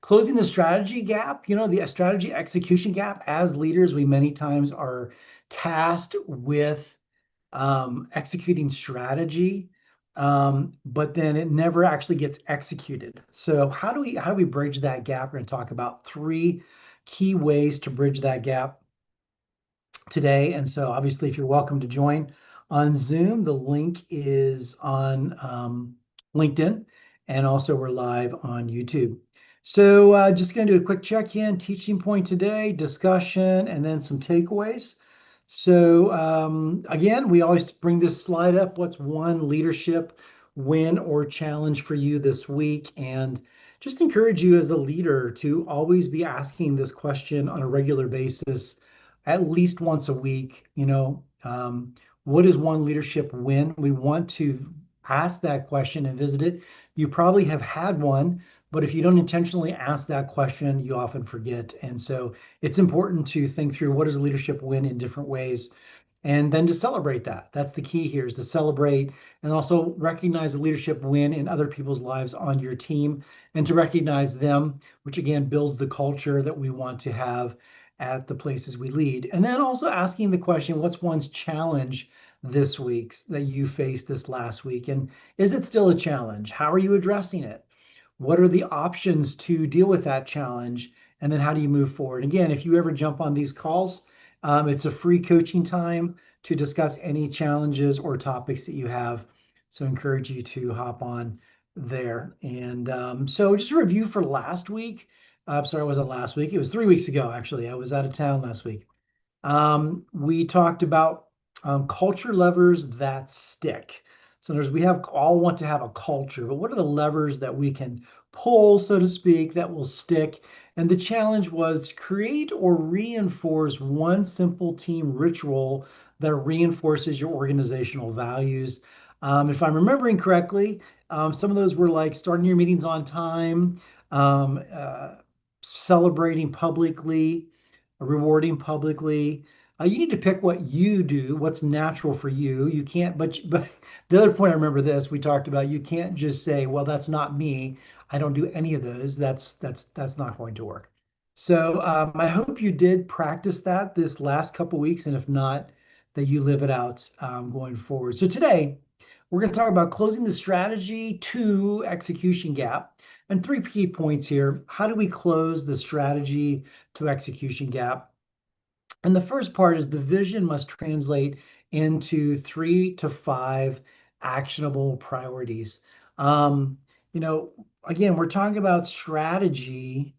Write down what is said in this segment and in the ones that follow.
closing the strategy gap, the strategy execution gap. As leaders, we many times are tasked with executing strategy, but then it never actually gets executed. So how do we bridge that gap? We're going to talk about three key ways to bridge that gap today. And so obviously, if you're welcome to join on Zoom, the link is on LinkedIn, and also we're live on YouTube. So just going to do a quick check-in, teaching point today, discussion, and then some takeaways. So again, we always bring this slide up. What's one leadership win or challenge for you this week? And just encourage you as a leader to always be asking this question on a regular basis, at least once a week. What is one leadership win? We want to ask that question and visit it. You probably have had one, but if you don't intentionally ask that question, you often forget. And so it's important to think through what is a leadership win in different ways, and then to celebrate that. That's the key here, is to celebrate and also recognize the leadership win in other people's lives on your team, and to recognize them, which again builds the culture that we want to have at the places we lead. And then also asking the question, what's one's challenge this week that you faced this last week? And is it still a challenge? How are you addressing it? What are the options to deal with that challenge? And then how do you move forward? Again, if you ever jump on these calls, it's a free coaching time to discuss any challenges or topics that you have. So I encourage you to hop on there. And so just a review for last week. I'm sorry, it wasn't last week. It was 3 weeks ago, actually. I was out of town last week. We talked about culture levers that stick. So we have all want to have a culture, but what are the levers that we can pull, so to speak, that will stick? And the challenge was create or reinforce one simple team ritual that reinforces your organizational values. If I'm remembering correctly, some of those were like starting your meetings on time, um, uh, celebrating publicly, rewarding publicly. You need to pick what you do, what's natural for you. You can't, but the other point I remember this, we talked about, you can't just say, well, that's not me. I don't do any of those. That's not going to work. So I hope you did practice that this last couple weeks, and if not, that you live it out going forward. So today, we're going to talk about closing the strategy to execution gap. And three key points here. How do we close the strategy to execution gap? And the first part is the vision must translate into 3 to 5 actionable priorities. Um, you know, again, we're talking about strategy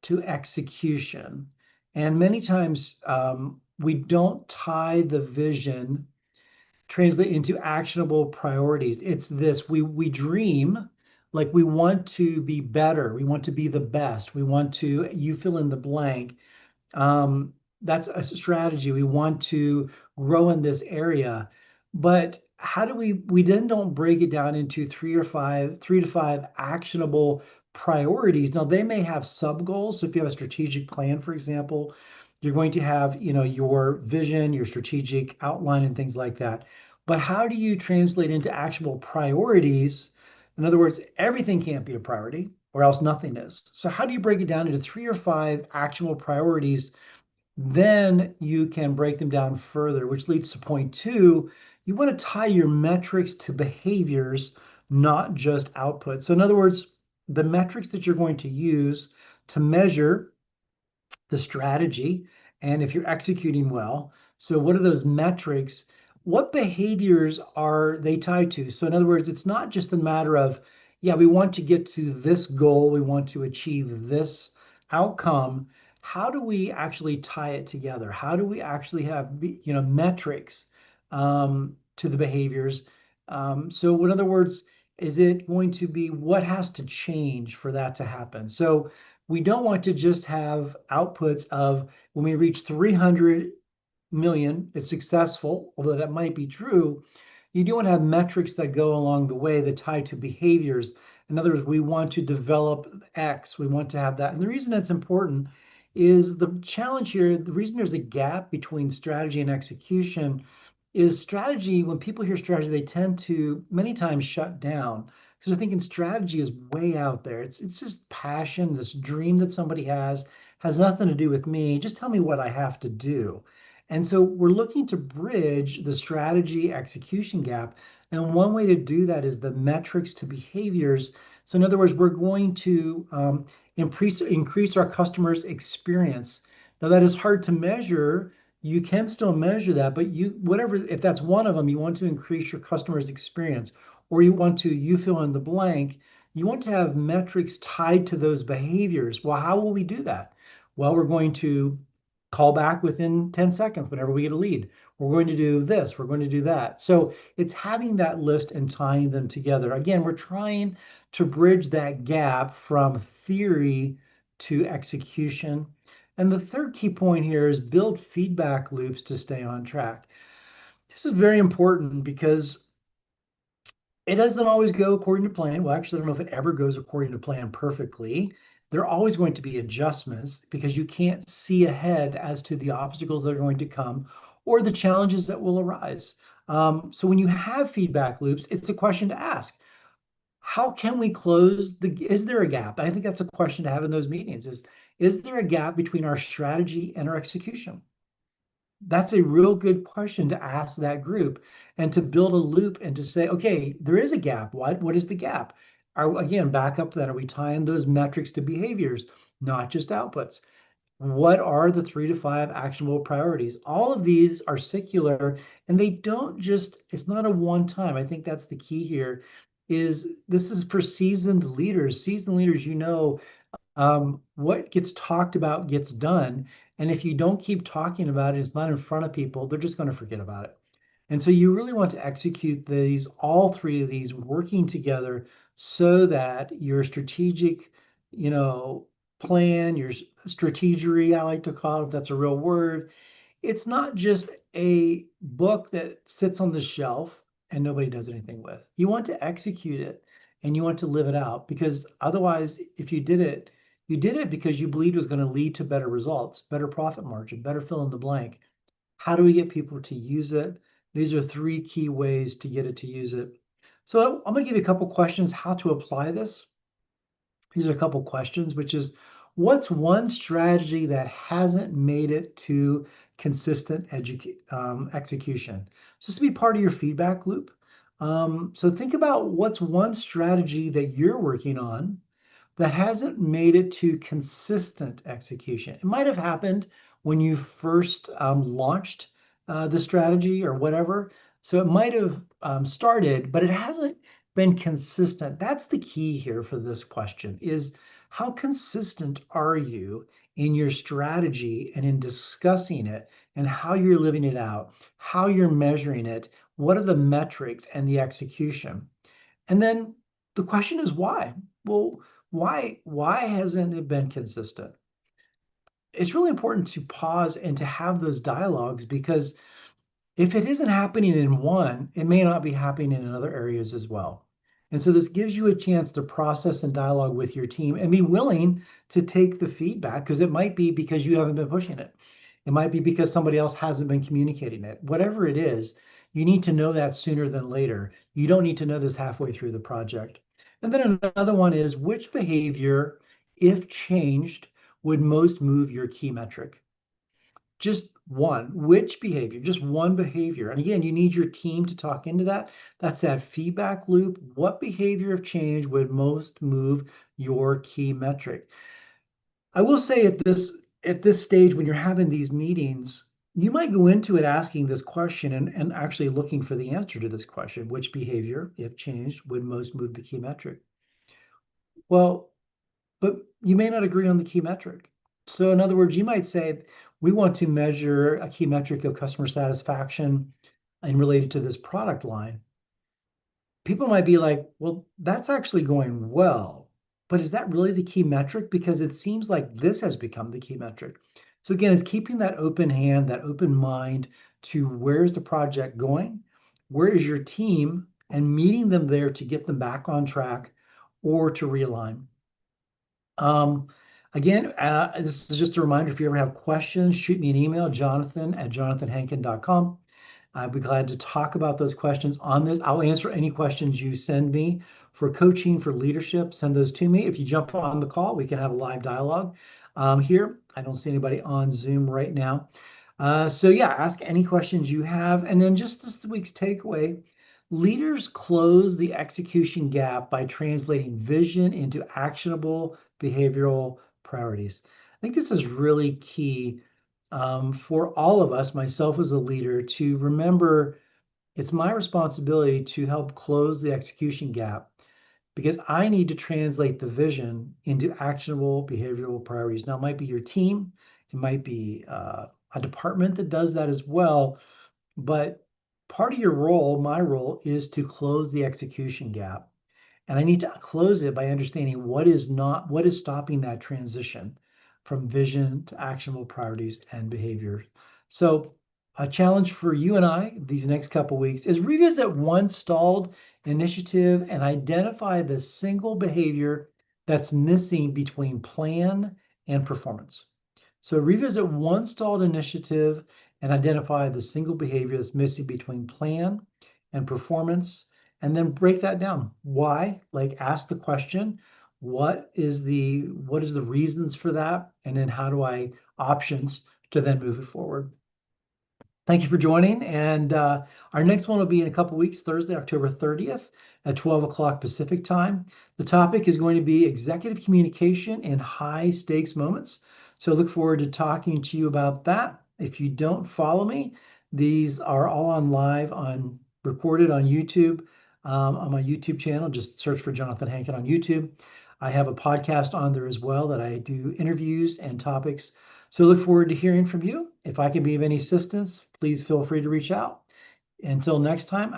to execution. And many times we don't tie the vision translate into actionable priorities. It's this, we dream, like we want to be better, we want to be the best, we want to, you fill in the blank. um, that's a strategy. We want to grow in this area, but how do we then don't break it down into 3 to 5 actionable priorities? Now they may have sub goals. So if you have a strategic plan, for example, you're going to have, your vision, your strategic outline, and things like that. But how do you translate into actionable priorities? In other words, everything can't be a priority, or else nothing is. So how do you break it down into 3 or 5 actionable priorities? Then you can break them down further, which leads to point two. You want to tie your metrics to behaviors, not just output. So in other words, the metrics that you're going to use to measure the strategy and if you're executing well. So what are those metrics? What behaviors are they tied to? So in other words, it's not just a matter of, yeah, we want to get to this goal, we want to achieve this outcome. How do we actually tie it together? How do we actually have, metrics to the behaviors? So in other words, is it going to be what has to change for that to happen? So we don't want to just have outputs of when we reach 300 million, it's successful, although that might be true. You do want to have metrics that go along the way that tie to behaviors. In other words, we want to develop X, we want to have that. And the reason that's important is the challenge here, the reason there's a gap between strategy and execution is strategy. When people hear strategy, they tend to many times shut down. because they're thinking strategy is way out there. It's just passion, this dream that somebody has nothing to do with me. Just tell me what I have to do. And so we're looking to bridge the strategy execution gap. And one way to do that is the metrics to behaviors. So in other words, we're going to increase our customers' experience. Now that is hard to measure. You can still measure that, but whatever, if that's one of them, you want to increase your customers' experience, or you fill in the blank, you want to have metrics tied to those behaviors. Well, how will we do that? Well, we're going to call back within 10 seconds whenever we get a lead. We're going to do this, we're going to do that. So it's having that list and tying them together. Again, we're trying to bridge that gap from theory to execution. And the third key point here is build feedback loops to stay on track. This is very important because it doesn't always go according to plan. Well, actually, I don't know if it ever goes according to plan perfectly. There are always going to be adjustments because you can't see ahead as to the obstacles that are going to come or the challenges that will arise. So when you have feedback loops, it's a question to ask. How can we is there a gap? I think that's a question to have in those meetings is there a gap between our strategy and our execution? That's a real good question to ask that group and to build a loop and to say, okay, there is a gap. What is the gap? Again, back up then, are we tying those metrics to behaviors, not just outputs? What are the 3 to 5 actionable priorities? All of these are secular and they don't just, it's not a one time. I think that's the key here is this is for seasoned leaders. Seasoned leaders, what gets talked about gets done. And if you don't keep talking about it, it's not in front of people, they're just going to forget about it. And so you really want to execute all three of these working together so that your strategic, plan, your strategery, I like to call it, if that's a real word, it's not just a book that sits on the shelf and nobody does anything with. You want to execute it and you want to live it out because otherwise, if you did it because you believed it was going to lead to better results, better profit margin, better fill in the blank. How do we get people to use it? These are 3 key ways to get it to use it. So I'm going to give you a couple questions how to apply this. These are a couple questions, which is what's one strategy that hasn't made it to consistent execution? So this will be part of your feedback loop. So think about what's one strategy that you're working on that hasn't made it to consistent execution. It might have happened when you first launched the strategy or whatever. So it might have started, but it hasn't been consistent. That's the key here for this question is how consistent are you in your strategy and in discussing it and how you're living it out, how you're measuring it, what are the metrics and the execution? And then the question is why? Well, why hasn't it been consistent? It's really important to pause and to have those dialogues because if it isn't happening in one, it may not be happening in other areas as well. And so this gives you a chance to process and dialogue with your team and be willing to take the feedback because it might be because you haven't been pushing it. It might be because somebody else hasn't been communicating it. Whatever it is, you need to know that sooner than later. You don't need to know this halfway through the project. And then another one is which behavior, if changed, would most move your key metric? Just one, which behavior, just one behavior. And again, you need your team to talk into that. That's that feedback loop. What behavior of change would most move your key metric? I will say at this stage, when you're having these meetings, you might go into it asking this question and actually looking for the answer to this question, which behavior, if changed, would most move the key metric? Well, but you may not agree on the key metric. So in other words, you might say, we want to measure a key metric of customer satisfaction and related to this product line. People might be like, well, that's actually going well, but is that really the key metric? Because it seems like this has become the key metric. So again, it's keeping that open hand, that open mind to where's the project going? Where is your team? And meeting them there to get them back on track or to realign. Again, this is just a reminder, if you ever have questions, shoot me an email, jonathan@jonathanhankin.com. I'd be glad to talk about those questions on this. I'll answer any questions you send me for coaching, for leadership. Send those to me. If you jump on the call, we can have a live dialogue here. I don't see anybody on Zoom right now. So yeah, ask any questions you have. And then just this week's takeaway, leaders close the execution gap by translating vision into actionable behavioral priorities. I think this is really key for all of us, myself as a leader, to remember it's my responsibility to help close the execution gap because I need to translate the vision into actionable behavioral priorities. Now, it might be your team, it might be a department that does that as well, but part of your role, my role, is to close the execution gap. And I need to close it by understanding what is stopping that transition from vision to actionable priorities and behavior. So a challenge for you and I these next couple weeks is revisit one stalled initiative and identify the single behavior that's missing between plan and performance. So revisit one stalled initiative and identify the single behavior that's missing between plan and performance, and then break that down. Why? Like ask the question, what is the reasons for that? And then how do I options to then move it forward? Thank you for joining. And our next one will be in a couple weeks, Thursday, October 30th at 12 o'clock Pacific time. The topic is going to be executive communication in high stakes moments. So look forward to talking to you about that. If you don't follow me, these are all on live on recorded on YouTube, on my YouTube channel. Just search for Jonathan Hankin on YouTube. I have a podcast on there as well that I do interviews and topics. So look forward to hearing from you. If I can be of any assistance, please feel free to reach out. Until next time.